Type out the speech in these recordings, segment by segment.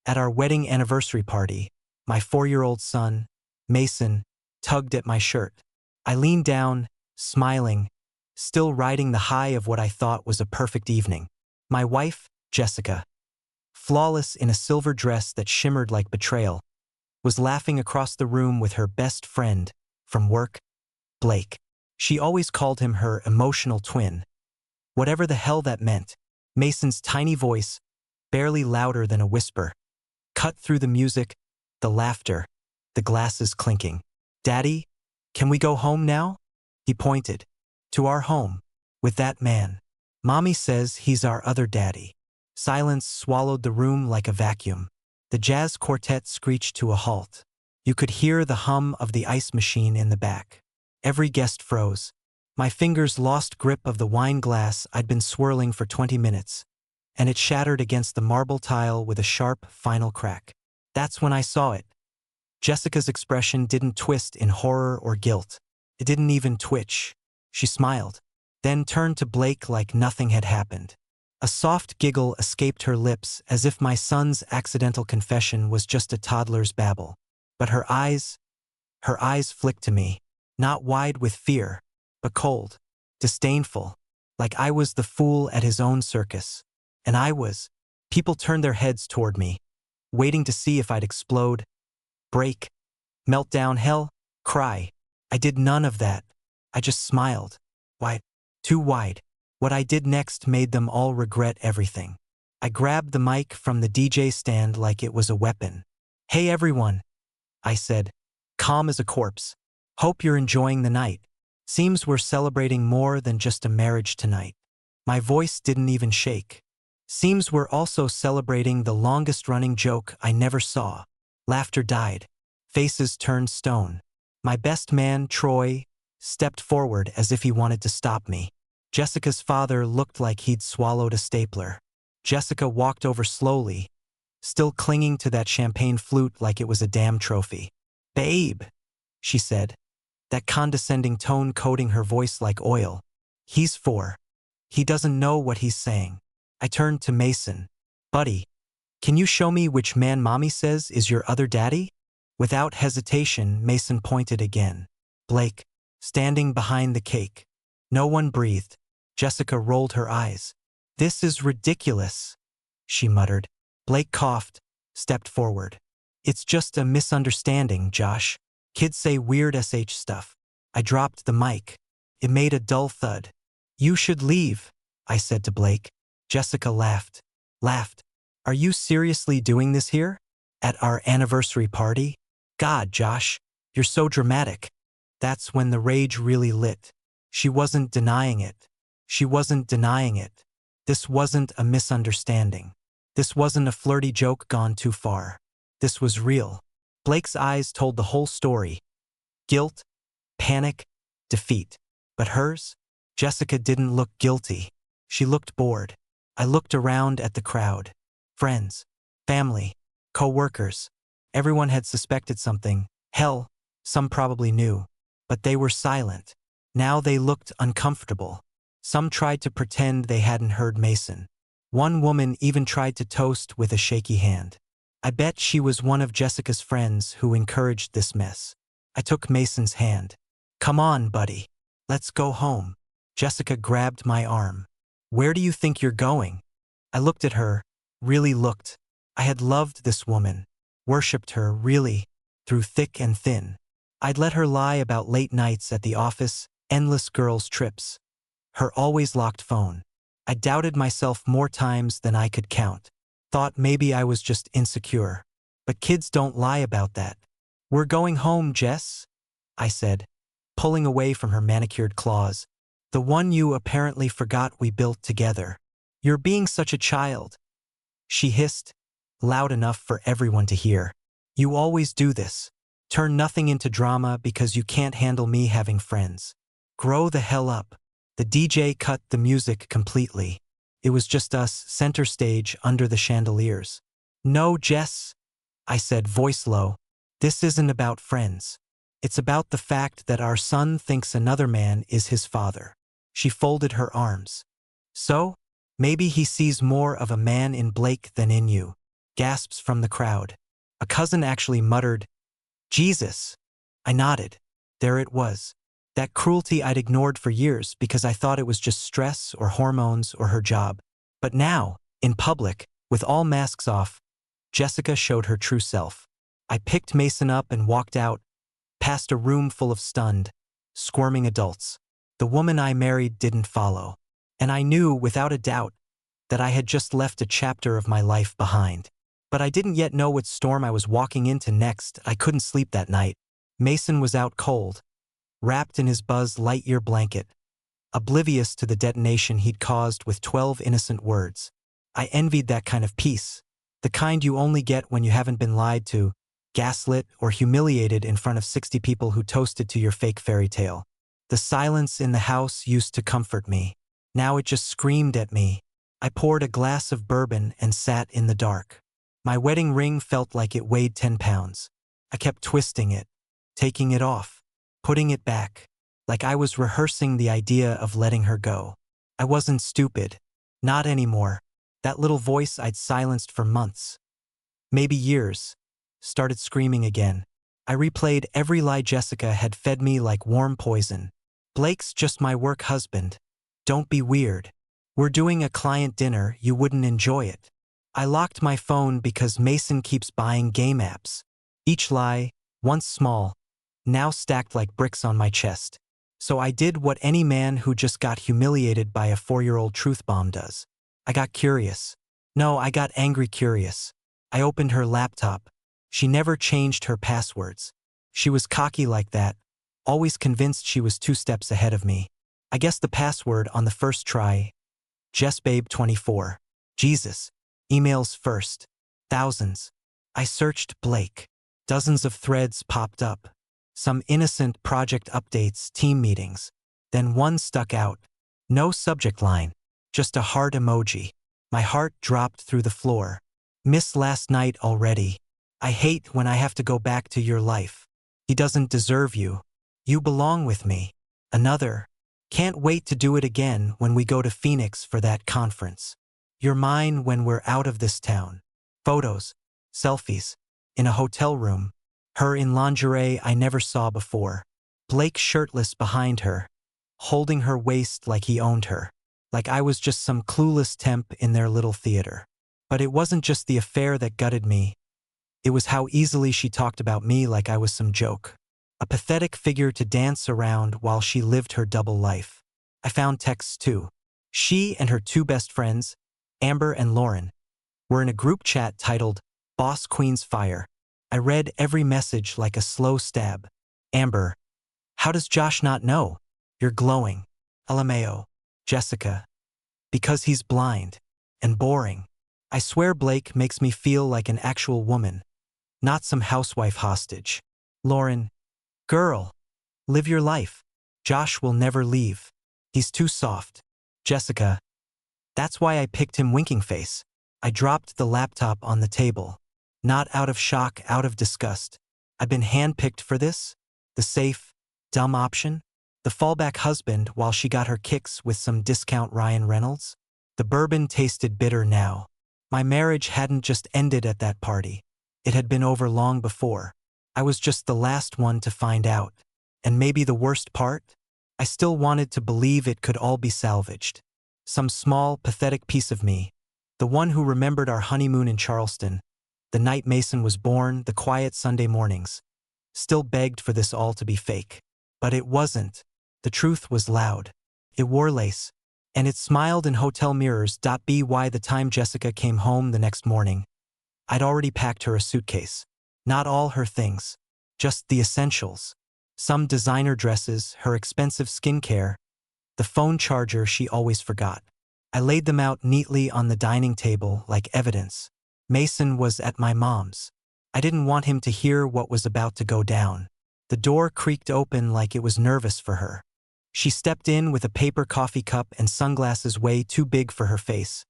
At our wedding anniversary party, my 4-year-old son, Mason, tugged at my shirt. I leaned down, smiling, still riding the high of what I thought was a perfect evening. My wife, Jessica, flawless in a silver dress that shimmered like betrayal, was laughing across the room with her best friend from work, Blake. She always called him her emotional twin. Whatever the hell that meant. Mason's tiny voice, barely louder than a whisper, cut through the music, the laughter, the glasses clinking. "Daddy, can we go home now?" He pointed. "To our home. With that man. Mommy says he's our other daddy." Silence swallowed the room like a vacuum. The jazz quartet screeched to a halt. You could hear the hum of the ice machine in the back. Every guest froze. My fingers lost grip of the wine glass I'd been swirling for 20 minutes, and it shattered against the marble tile with a sharp, final crack. That's when I saw it. Jessica's expression didn't twist in horror or guilt. It didn't even twitch. She smiled, then turned to Blake like nothing had happened. A soft giggle escaped her lips as if my son's accidental confession was just a toddler's babble. But her eyes flicked to me, not wide with fear, but cold, disdainful, like I was the fool at his own circus. And I was. People turned their heads toward me, waiting to see if I'd explode, break, melt down, hell, cry. I did none of that. I just smiled. Wide. Too wide. What I did next made them all regret everything. I grabbed the mic from the DJ stand like it was a weapon. "Hey everyone," I said, calm as a corpse. "Hope you're enjoying the night. Seems we're celebrating more than just a marriage tonight." My voice didn't even shake. Seems we're also celebrating the longest-running joke I never saw. Laughter died. Faces turned stone. My best man, Troy, stepped forward as if he wanted to stop me. Jessica's father looked like he'd swallowed a stapler. Jessica walked over slowly, still clinging to that champagne flute like it was a damn trophy. "Babe," she said, that condescending tone coating her voice like oil. "He's 4. He doesn't know what he's saying." I turned to Mason. "Buddy, can you show me which man Mommy says is your other daddy?" Without hesitation, Mason pointed again. Blake, standing behind the cake. No one breathed. Jessica rolled her eyes. "This is ridiculous," she muttered. Blake coughed, stepped forward. "It's just a misunderstanding, Josh. Kids say weird SH stuff." I dropped the mic. It made a dull thud. "You should leave," I said to Blake. Jessica laughed. "Are you seriously doing this here? At our anniversary party? God, Josh, you're so dramatic." That's when the rage really lit. She wasn't denying it. This wasn't a misunderstanding. This wasn't a flirty joke gone too far. This was real. Blake's eyes told the whole story. Guilt, panic, defeat. But hers? Jessica didn't look guilty. She looked bored. I looked around at the crowd. Friends, family, co-workers. Everyone had suspected something. Hell, some probably knew. But they were silent. Now they looked uncomfortable. Some tried to pretend they hadn't heard Mason. One woman even tried to toast with a shaky hand. I bet she was one of Jessica's friends who encouraged this mess. I took Mason's hand. "Come on, buddy. Let's go home." Jessica grabbed my arm. "Where do you think you're going?" I looked at her, really looked. I had loved this woman, worshipped her, really, through thick and thin. I'd let her lie about late nights at the office, endless girls' trips, her always locked phone. I doubted myself more times than I could count. Thought maybe I was just insecure. But kids don't lie about that. "We're going home, Jess," I said, pulling away from her manicured claws. "The one you apparently forgot we built together. You're being such a child," she hissed, loud enough for everyone to hear. "You always do this. Turn nothing into drama because you can't handle me having friends. Grow the hell up." The DJ cut the music completely. It was just us, center stage, under the chandeliers. "No, Jess," I said, voice low. "This isn't about friends. It's about the fact that our son thinks another man is his father." She folded her arms. "So, maybe he sees more of a man in Blake than in you." Gasps from the crowd. A cousin actually muttered, "Jesus." I nodded. There it was. That cruelty I'd ignored for years because I thought it was just stress or hormones or her job. But now, in public, with all masks off, Jessica showed her true self. I picked Mason up and walked out, past a room full of stunned, squirming adults. The woman I married didn't follow. And I knew, without a doubt, that I had just left a chapter of my life behind. But I didn't yet know what storm I was walking into next. I couldn't sleep that night. Mason was out cold, wrapped in his Buzz Lightyear blanket, oblivious to the detonation he'd caused with 12 innocent words. I envied that kind of peace, the kind you only get when you haven't been lied to, gaslit, or humiliated in front of 60 people who toasted to your fake fairy tale. The silence in the house used to comfort me. Now it just screamed at me. I poured a glass of bourbon and sat in the dark. My wedding ring felt like it weighed 10 pounds. I kept twisting it, taking it off, putting it back, like I was rehearsing the idea of letting her go. I wasn't stupid. Not anymore. That little voice I'd silenced for months, maybe years, started screaming again. I replayed every lie Jessica had fed me like warm poison. "Blake's just my work husband. Don't be weird. We're doing a client dinner, you wouldn't enjoy it." I locked my phone because Mason keeps buying game apps. Each lie, once small, now stacked like bricks on my chest. So I did what any man who just got humiliated by a 4-year-old truth bomb does. I got curious. No, I got angry curious. I opened her laptop. She never changed her passwords. She was cocky like that, always convinced she was 2 steps ahead of me. I guessed the password on the first try. JessBabe24. Jesus. Emails first. Thousands. I searched Blake. Dozens of threads popped up. Some innocent project updates, team meetings. Then one stuck out. No subject line. Just a heart emoji. My heart dropped through the floor. "Miss last night already. I hate when I have to go back to your life. He doesn't deserve you. You belong with me." Another. "Can't wait to do it again when we go to Phoenix for that conference. You're mine when we're out of this town." Photos. Selfies. In a hotel room. Her in lingerie I never saw before. Blake shirtless behind her, holding her waist like he owned her. Like I was just some clueless temp in their little theater. But it wasn't just the affair that gutted me. It was how easily she talked about me like I was some joke. A pathetic figure to dance around while she lived her double life. I found texts too. She and her 2 best friends, Amber and Lauren, were in a group chat titled Boss Queen's Fire. I read every message like a slow stab. Amber. "How does Josh not know? You're glowing." LMAO. Jessica. "Because he's blind. And boring. I swear Blake makes me feel like an actual woman, not some housewife hostage." Lauren. "Girl. Live your life. Josh will never leave. He's too soft." Jessica. "That's why I picked him winking face." I dropped the laptop on the table. Not out of shock, out of disgust. I'd been handpicked for this? The safe, dumb option? The fallback husband while she got her kicks with some discount Ryan Reynolds? The bourbon tasted bitter now. My marriage hadn't just ended at that party. It had been over long before. I was just the last one to find out. And maybe the worst part? I still wanted to believe it could all be salvaged. Some small, pathetic piece of me. The one who remembered our honeymoon in Charleston, the night Mason was born, the quiet Sunday mornings. Still begged for this all to be fake. But it wasn't. The truth was loud. It wore lace. And it smiled in hotel mirrors. By the time Jessica came home the next morning, I'd already packed her a suitcase. Not all her things. Just the essentials. Some designer dresses, her expensive skincare, the phone charger she always forgot. I laid them out neatly on the dining table like evidence. Mason was at my mom's. I didn't want him to hear what was about to go down. The door creaked open like it was nervous for her. She stepped in with a paper coffee cup and sunglasses way too big for her face,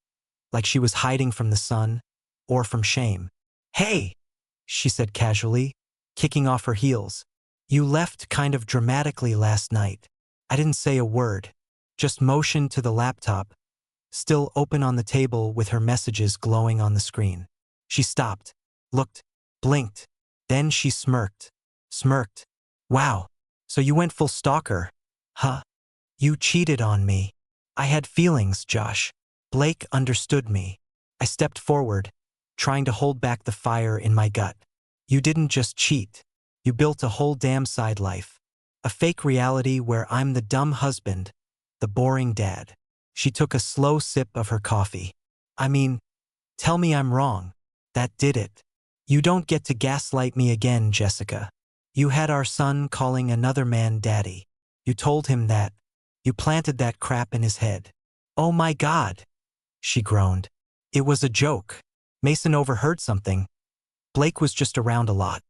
like she was hiding from the sun or from shame. "Hey," she said casually, kicking off her heels. "You left kind of dramatically last night." I didn't say a word, just motioned to the laptop, still open on the table with her messages glowing on the screen. She stopped, looked, blinked. Then she smirked. Smirked. Wow. So you went full stalker. Huh? You cheated on me. I had feelings, Josh. Blake understood me. I stepped forward, trying to hold back the fire in my gut. You didn't just cheat. You built a whole damn side life. A fake reality where I'm the dumb husband, the boring dad. She took a slow sip of her coffee. I mean, tell me I'm wrong. That did it. You don't get to gaslight me again, Jessica. You had our son calling another man daddy. You told him that. You planted that crap in his head. Oh my God, she groaned. It was a joke. Mason overheard something. Blake was just around a lot.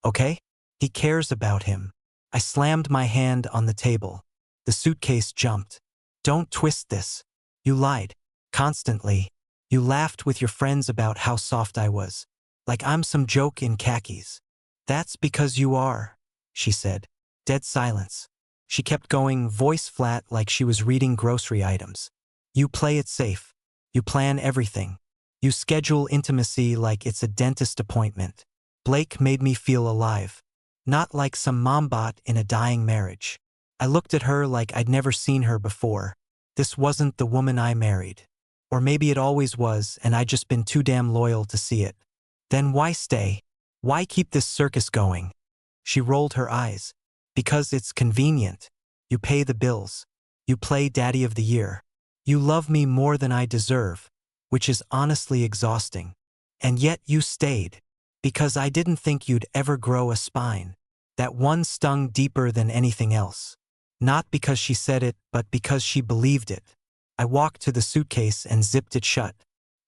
Okay? He cares about him. I slammed my hand on the table. The suitcase jumped. Don't twist this. You lied. Constantly. You laughed with your friends about how soft I was. Like I'm some joke in khakis. That's because you are, she said. Dead silence. She kept going, voice flat like she was reading grocery items. You play it safe. You plan everything. You schedule intimacy like it's a dentist appointment. Blake made me feel alive. Not like some mombot in a dying marriage. I looked at her like I'd never seen her before. This wasn't the woman I married. Or maybe it always was and I'd just been too damn loyal to see it. Then why stay? Why keep this circus going? She rolled her eyes. Because it's convenient. You pay the bills. You play daddy of the year. You love me more than I deserve, which is honestly exhausting. And yet you stayed. Because I didn't think you'd ever grow a spine. That one stung deeper than anything else. Not because she said it, but because she believed it. I walked to the suitcase and zipped it shut.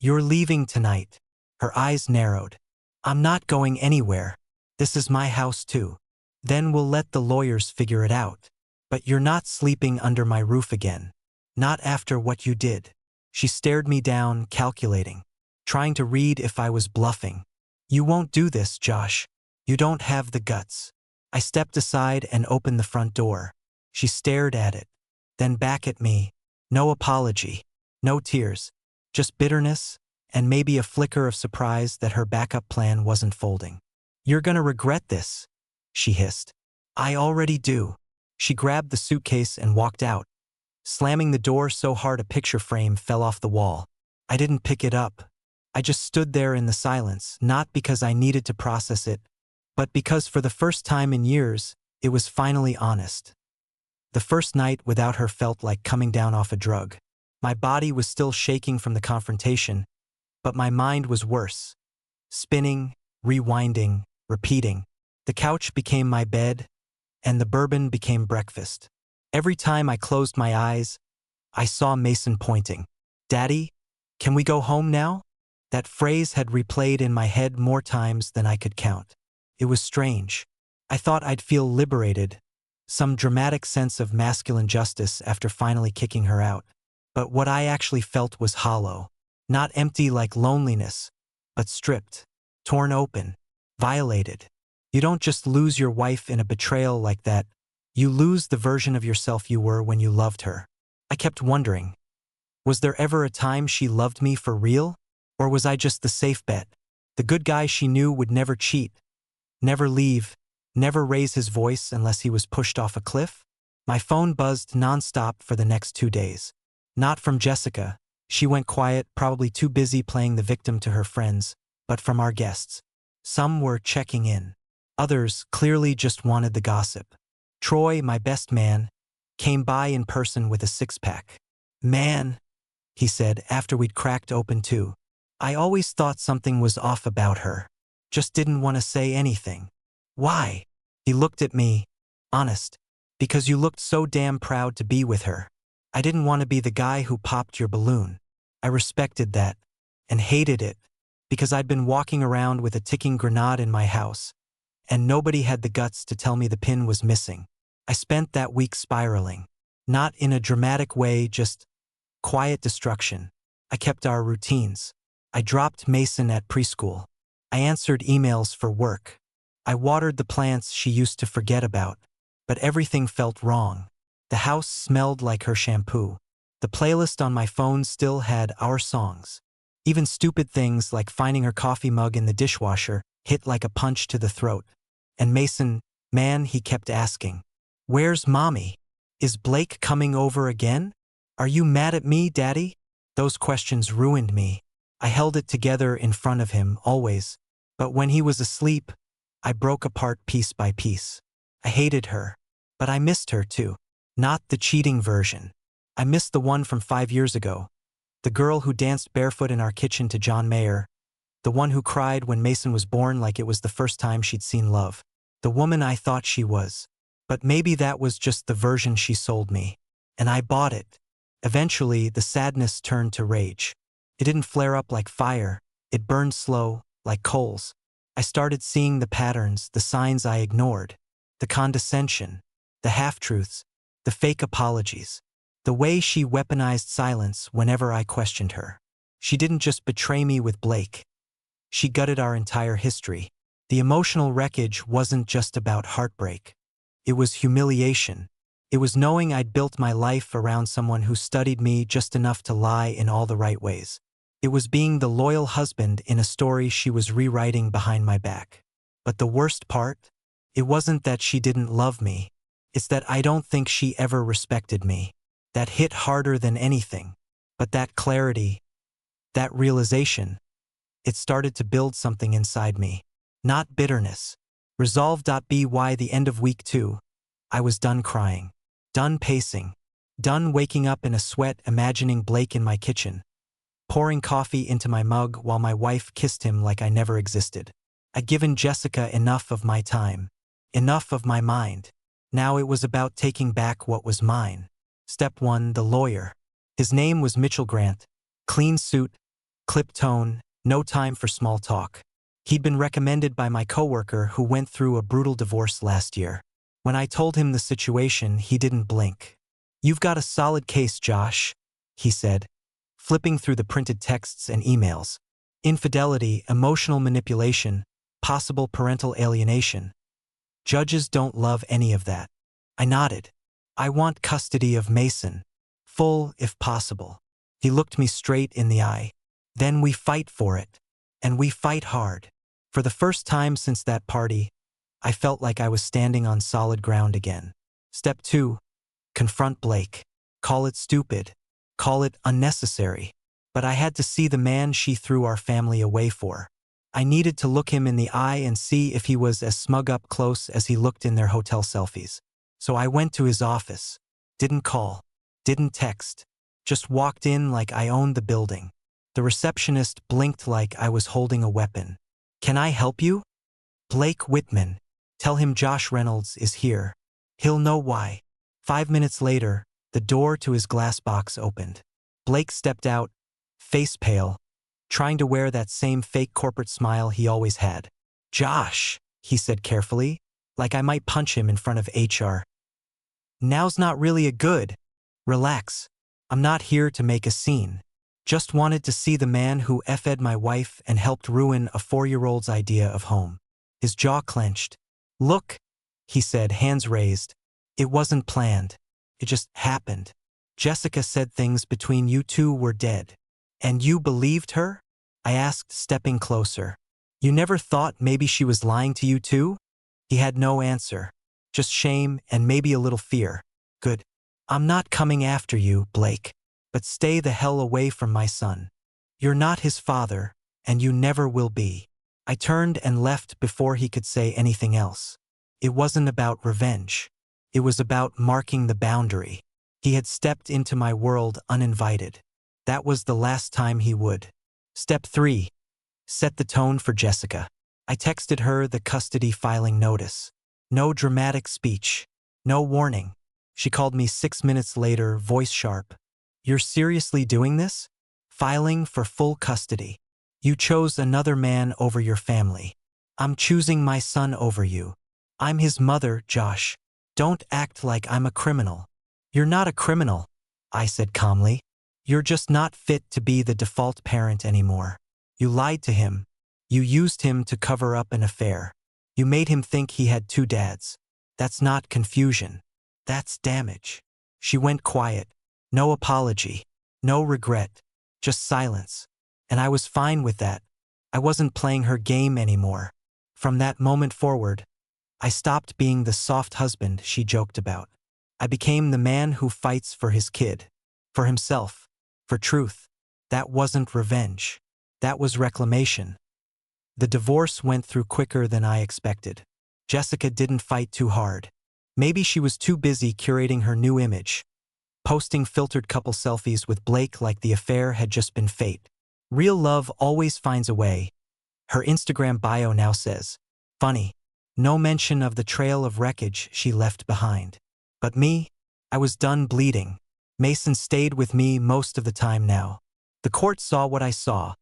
You're leaving tonight. Her eyes narrowed. I'm not going anywhere. This is my house too. Then we'll let the lawyers figure it out. But you're not sleeping under my roof again. Not after what you did. She stared me down, calculating. Trying to read if I was bluffing. You won't do this, Josh. You don't have the guts. I stepped aside and opened the front door. She stared at it. Then back at me. No apology. No tears. Just bitterness, and maybe a flicker of surprise that her backup plan wasn't folding. You're gonna regret this, she hissed. I already do. She grabbed the suitcase and walked out, slamming the door so hard a picture frame fell off the wall. I didn't pick it up. I just stood there in the silence, not because I needed to process it, but because for the first time in years, it was finally honest. The first night without her felt like coming down off a drug. My body was still shaking from the confrontation, but my mind was worse. Spinning, rewinding, repeating. The couch became my bed, and the bourbon became breakfast. Every time I closed my eyes, I saw Mason pointing. Daddy, can we go home now? That phrase had replayed in my head more times than I could count. It was strange. I thought I'd feel liberated, some dramatic sense of masculine justice after finally kicking her out. But what I actually felt was hollow. Not empty like loneliness, but stripped, torn open, violated. You don't just lose your wife in a betrayal like that. You lose the version of yourself you were when you loved her. I kept wondering, was there ever a time she loved me for real? Or was I just the safe bet? The good guy she knew would never cheat, never leave, never raise his voice unless he was pushed off a cliff? My phone buzzed nonstop for the next 2 days. Not from Jessica. She went quiet, probably too busy playing the victim to her friends, but from our guests. Some were checking in. Others clearly just wanted the gossip. Troy, my best man, came by in person with a six-pack. Man, he said after we'd cracked open two. I always thought something was off about her. Just didn't want to say anything. Why? He looked at me. Honest. Because you looked so damn proud to be with her. I didn't want to be the guy who popped your balloon. I respected that. And hated it. Because I'd been walking around with a ticking grenade in my house. And nobody had the guts to tell me the pin was missing. I spent that week spiraling. Not in a dramatic way, just quiet destruction. I kept our routines. I dropped Mason at preschool. I answered emails for work. I watered the plants she used to forget about. But everything felt wrong. The house smelled like her shampoo. The playlist on my phone still had our songs. Even stupid things like finding her coffee mug in the dishwasher hit like a punch to the throat. And Mason, man, he kept asking, "Where's Mommy? Is Blake coming over again? Are you mad at me, Daddy?" Those questions ruined me. I held it together in front of him, always. But when he was asleep, I broke apart piece by piece. I hated her. But I missed her too. Not the cheating version. I missed the one from 5 years ago. The girl who danced barefoot in our kitchen to John Mayer. The one who cried when Mason was born like it was the first time she'd seen love. The woman I thought she was. But maybe that was just the version she sold me. And I bought it. Eventually, the sadness turned to rage. It didn't flare up like fire. It burned slow, like coals. I started seeing the patterns, the signs I ignored. The condescension. The half-truths. The fake apologies. The way she weaponized silence whenever I questioned her. She didn't just betray me with Blake. She gutted our entire history. The emotional wreckage wasn't just about heartbreak. It was humiliation. It was knowing I'd built my life around someone who studied me just enough to lie in all the right ways. It was being the loyal husband in a story she was rewriting behind my back. But the worst part? It wasn't that she didn't love me. It's that I don't think she ever respected me. That hit harder than anything. But that clarity, that realization, it started to build something inside me. Not bitterness. Resolve. By the end of week 2, I was done crying. Done pacing. Done waking up in a sweat imagining Blake in my kitchen. Pouring coffee into my mug while my wife kissed him like I never existed. I'd given Jessica enough of my time. Enough of my mind. Now it was about taking back what was mine. Step 1, the lawyer. His name was Mitchell Grant. Clean suit, clipped tone, no time for small talk. He'd been recommended by my coworker who went through a brutal divorce last year. When I told him the situation, he didn't blink. "You've got a solid case, Josh," he said, flipping through the printed texts and emails. "Infidelity, emotional manipulation, possible parental alienation. Judges don't love any of that." I nodded. "I want custody of Mason. Full, if possible." He looked me straight in the eye. "Then we fight for it. And we fight hard." For the first time since that party, I felt like I was standing on solid ground again. Step 2, confront Blake. Call it stupid. Call it unnecessary. But I had to see the man she threw our family away for. I needed to look him in the eye and see if he was as smug up close as he looked in their hotel selfies. So I went to his office. Didn't call. Didn't text. Just walked in like I owned the building. The receptionist blinked like I was holding a weapon. "Can I help you?" "Blake Whitman. Tell him Josh Reynolds is here. He'll know why." 5 minutes later, the door to his glass box opened. Blake stepped out, face pale, trying to wear that same fake corporate smile he always had. "Josh," he said carefully, like I might punch him in front of HR. "Now's not really a good. Relax. I'm not here to make a scene. Just wanted to see the man who effed my wife and helped ruin a 4-year-old's idea of home." His jaw clenched. "Look," he said, hands raised. "It wasn't planned. It just happened. Jessica said things between you two were dead. And you believed her?" I asked, stepping closer. "You never thought maybe she was lying to you too?" He had no answer. Just shame and maybe a little fear. "Good. I'm not coming after you, Blake. But stay the hell away from my son. You're not his father, and you never will be." I turned and left before he could say anything else. It wasn't about revenge. It was about marking the boundary. He had stepped into my world uninvited. That was the last time he would. Step 3. Set the tone for Jessica. I texted her the custody filing notice. No dramatic speech. No warning. She called me 6 minutes later, voice sharp. "You're seriously doing this? Filing for full custody. You chose another man over your family. I'm choosing my son over you. I'm his mother, Josh. Don't act like I'm a criminal." "You're not a criminal," I said calmly. "You're just not fit to be the default parent anymore. You lied to him. You used him to cover up an affair. You made him think he had 2 dads. That's not confusion. That's damage." She went quiet. No apology. No regret. Just silence. And I was fine with that. I wasn't playing her game anymore. From that moment forward, I stopped being the soft husband she joked about. I became the man who fights for his kid, for himself, for truth. That wasn't revenge. That was reclamation. The divorce went through quicker than I expected. Jessica didn't fight too hard. Maybe she was too busy curating her new image, posting filtered couple selfies with Blake like the affair had just been fate. Real love always finds a way. Her Instagram bio now says, "Funny. No mention of the trail of wreckage she left behind." But me, I was done bleeding. Mason stayed with me most of the time now. The court saw what I saw,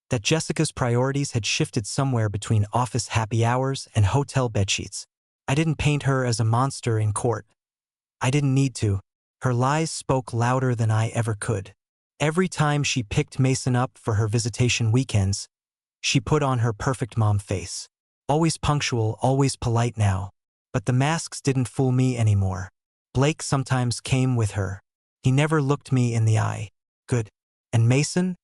that Jessica's priorities had shifted somewhere between office happy hours and hotel bedsheets. I didn't paint her as a monster in court. I didn't need to. Her lies spoke louder than I ever could. Every time she picked Mason up for her visitation weekends, she put on her perfect mom face. Always punctual, always polite now. But the masks didn't fool me anymore. Blake sometimes came with her. He never looked me in the eye. Good. And Mason?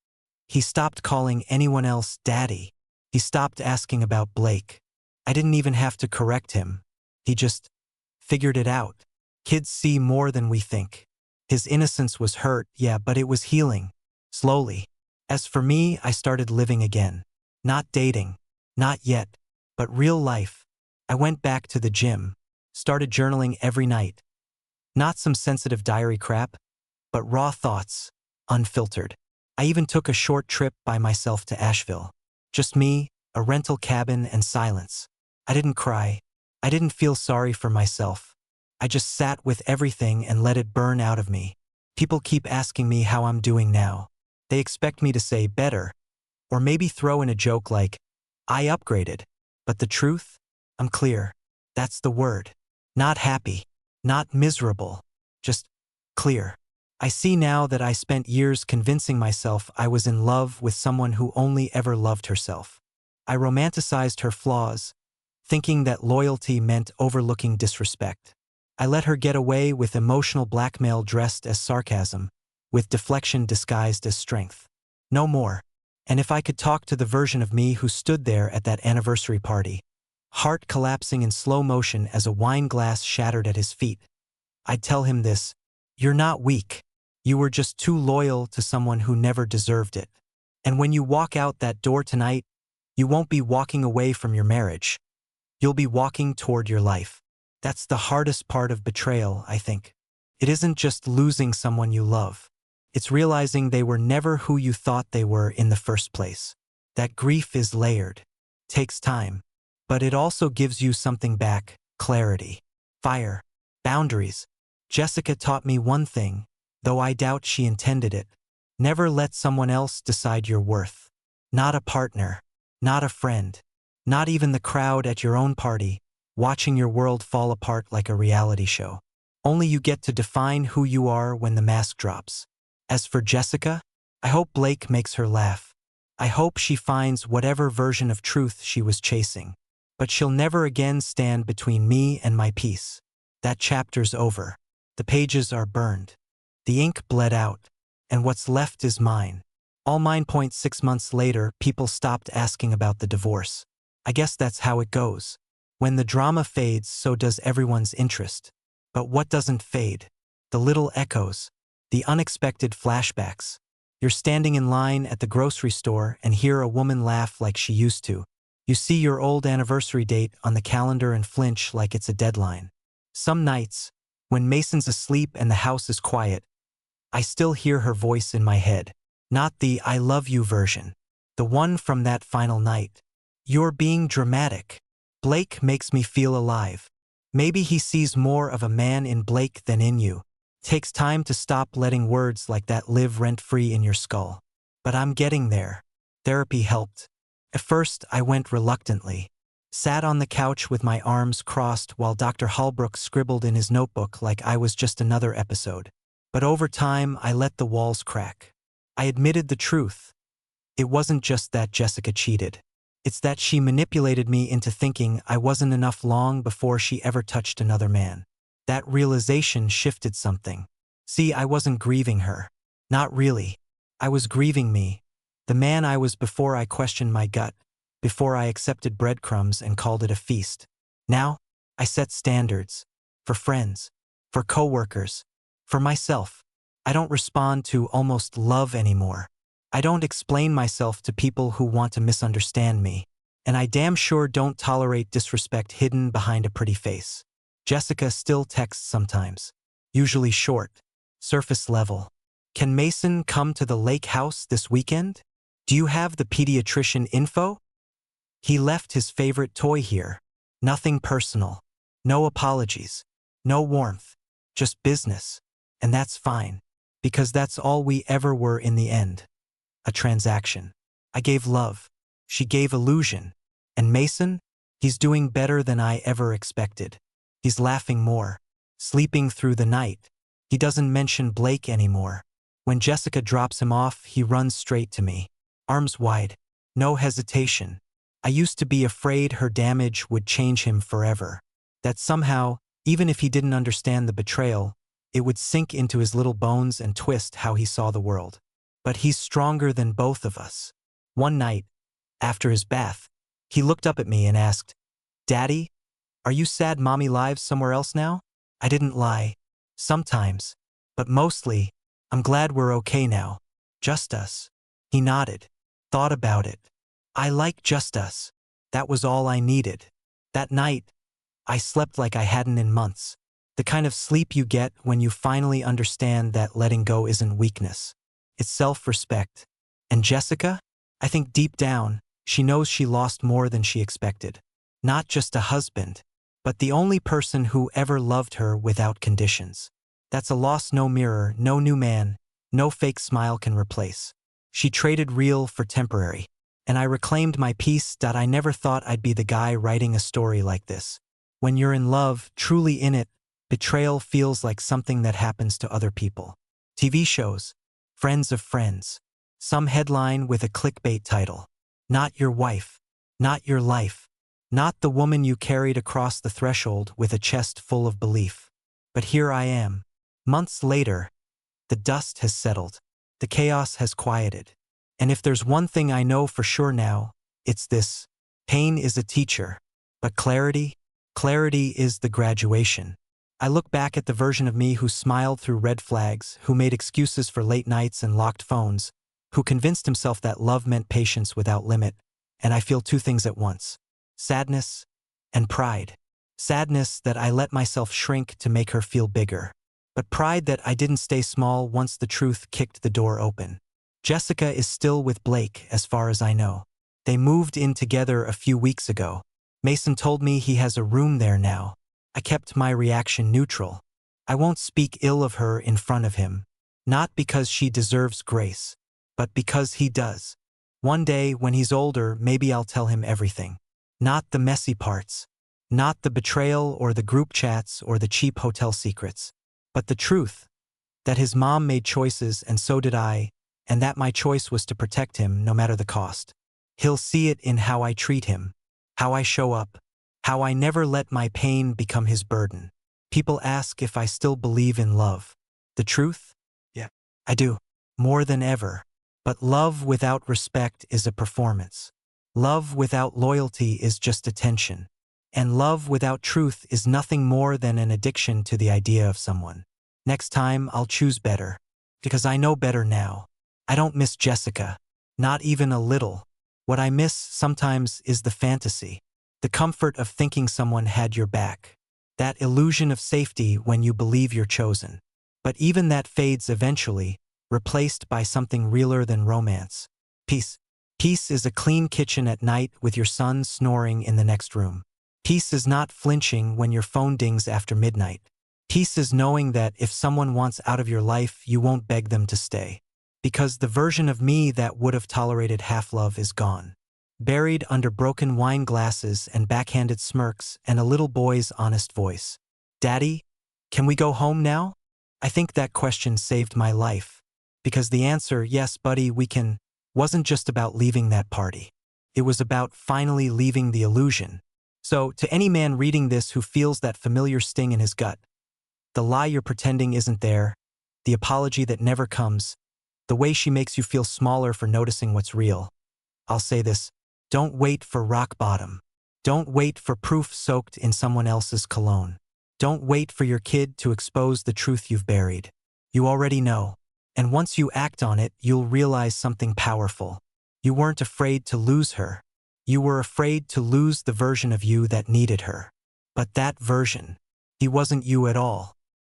He stopped calling anyone else daddy. He stopped asking about Blake. I didn't even have to correct him. He just figured it out. Kids see more than we think. His innocence was hurt, yeah, but it was healing. Slowly. As for me, I started living again. Not dating. Not yet. But real life. I went back to the gym. Started journaling every night. Not some sensitive diary crap, but raw thoughts. Unfiltered. I even took a short trip by myself to Asheville. Just me, a rental cabin, and silence. I didn't cry. I didn't feel sorry for myself. I just sat with everything and let it burn out of me. People keep asking me how I'm doing now. They expect me to say better, or maybe throw in a joke like, I upgraded. But the truth? I'm clear. That's the word. Not happy. Not miserable. Just clear. I see now that I spent years convincing myself I was in love with someone who only ever loved herself. I romanticized her flaws, thinking that loyalty meant overlooking disrespect. I let her get away with emotional blackmail dressed as sarcasm, with deflection disguised as strength. No more. And if I could talk to the version of me who stood there at that anniversary party, heart collapsing in slow motion as a wine glass shattered at his feet, I'd tell him this: you're not weak. You were just too loyal to someone who never deserved it. And when you walk out that door tonight, you won't be walking away from your marriage. You'll be walking toward your life. That's the hardest part of betrayal, I think. It isn't just losing someone you love. It's realizing they were never who you thought they were in the first place. That grief is layered. Takes time. But it also gives you something back: clarity, fire, boundaries. Jessica taught me one thing, though I doubt she intended it. Never let someone else decide your worth. Not a partner, not a friend, not even the crowd at your own party, watching your world fall apart like a reality show. Only you get to define who you are when the mask drops. As for Jessica, I hope Blake makes her laugh. I hope she finds whatever version of truth she was chasing. But she'll never again stand between me and my peace. That chapter's over. The pages are burned. The ink bled out, and what's left is mine. All mine. 6 months later, people stopped asking about the divorce. I guess that's how it goes. When the drama fades, so does everyone's interest. But what doesn't fade? The little echoes, the unexpected flashbacks. You're standing in line at the grocery store and hear a woman laugh like she used to. You see your old anniversary date on the calendar and flinch like it's a deadline. Some nights, when Mason's asleep and the house is quiet, I still hear her voice in my head. Not the "I love you" version. The one from that final night. You're being dramatic. Blake makes me feel alive. Maybe he sees more of a man in Blake than in you. Takes time to stop letting words like that live rent-free in your skull. But I'm getting there. Therapy helped. At first, I went reluctantly. Sat on the couch with my arms crossed while Dr. Holbrook scribbled in his notebook like I was just another episode. But over time, I let the walls crack. I admitted the truth. It wasn't just that Jessica cheated. It's that she manipulated me into thinking I wasn't enough long before she ever touched another man. That realization shifted something. See, I wasn't grieving her. Not really. I was grieving me. The man I was before I questioned my gut, before I accepted breadcrumbs and called it a feast. Now, I set standards. For friends, for coworkers, for myself. I don't respond to almost love anymore. I don't explain myself to people who want to misunderstand me. And I damn sure don't tolerate disrespect hidden behind a pretty face. Jessica still texts sometimes. Usually short, surface level. Can Mason come to the lake house this weekend? Do you have the pediatrician info? He left his favorite toy here. Nothing personal. No apologies. No warmth. Just business. And that's fine. Because that's all we ever were in the end. A transaction. I gave love. She gave illusion. And Mason? He's doing better than I ever expected. He's laughing more. Sleeping through the night. He doesn't mention Blake anymore. When Jessica drops him off, he runs straight to me. Arms wide. No hesitation. I used to be afraid her damage would change him forever. That somehow, even if he didn't understand the betrayal, it would sink into his little bones and twist how he saw the world. But he's stronger than both of us. One night, after his bath, he looked up at me and asked, "Daddy, are you sad mommy lives somewhere else now?" I didn't lie. Sometimes. But mostly, I'm glad we're okay now. Just us. He nodded. Thought about it. I like just us. That was all I needed. That night, I slept like I hadn't in months. The kind of sleep you get when you finally understand that letting go isn't weakness. It's self-respect. And Jessica? I think deep down, she knows she lost more than she expected. Not just a husband, but the only person who ever loved her without conditions. That's a loss no mirror, no new man, no fake smile can replace. She traded real for temporary. And I reclaimed my peace. I never thought I'd be the guy writing a story like this. When you're in love, truly in it, betrayal feels like something that happens to other people. TV shows, friends of friends. Some headline with a clickbait title. Not your wife. Not your life. Not the woman you carried across the threshold with a chest full of belief. But here I am. Months later, the dust has settled. The chaos has quieted. And if there's one thing I know for sure now, it's this. Pain is a teacher. But clarity is the graduation. I look back at the version of me who smiled through red flags, who made excuses for late nights and locked phones, who convinced himself that love meant patience without limit, and I feel two things at once. Sadness and pride. Sadness that I let myself shrink to make her feel bigger. But pride that I didn't stay small once the truth kicked the door open. Jessica is still with Blake, as far as I know. They moved in together a few weeks ago. Mason told me he has a room there now. I kept my reaction neutral. I won't speak ill of her in front of him. Not because she deserves grace, but because he does. One day, when he's older, maybe I'll tell him everything. Not the messy parts. Not the betrayal or the group chats or the cheap hotel secrets. But the truth. That his mom made choices and so did I, and that my choice was to protect him no matter the cost. He'll see it in how I treat him, how I show up, how I never let my pain become his burden. People ask if I still believe in love. The truth? Yeah, I do. More than ever. But love without respect is a performance. Love without loyalty is just attention. And love without truth is nothing more than an addiction to the idea of someone. Next time, I'll choose better. Because I know better now. I don't miss Jessica. Not even a little. What I miss sometimes is the fantasy. The comfort of thinking someone had your back. That illusion of safety when you believe you're chosen. But even that fades eventually, replaced by something realer than romance. Peace. Peace is a clean kitchen at night with your son snoring in the next room. Peace is not flinching when your phone dings after midnight. Peace is knowing that if someone wants out of your life, you won't beg them to stay. Because the version of me that would have tolerated half-love is gone. Buried under broken wine glasses and backhanded smirks and a little boy's honest voice. Daddy, can we go home now? I think that question saved my life. Because the answer, yes, buddy, we can, wasn't just about leaving that party. It was about finally leaving the illusion. So, to any man reading this who feels that familiar sting in his gut, the lie you're pretending isn't there, the apology that never comes, The way she makes you feel smaller for noticing what's real. I'll say this, don't wait for rock bottom. Don't wait for proof soaked in someone else's cologne. Don't wait for your kid to expose the truth you've buried. You already know. And once you act on it, you'll realize something powerful. You weren't afraid to lose her. You were afraid to lose the version of you that needed her. But that version, he wasn't you at all.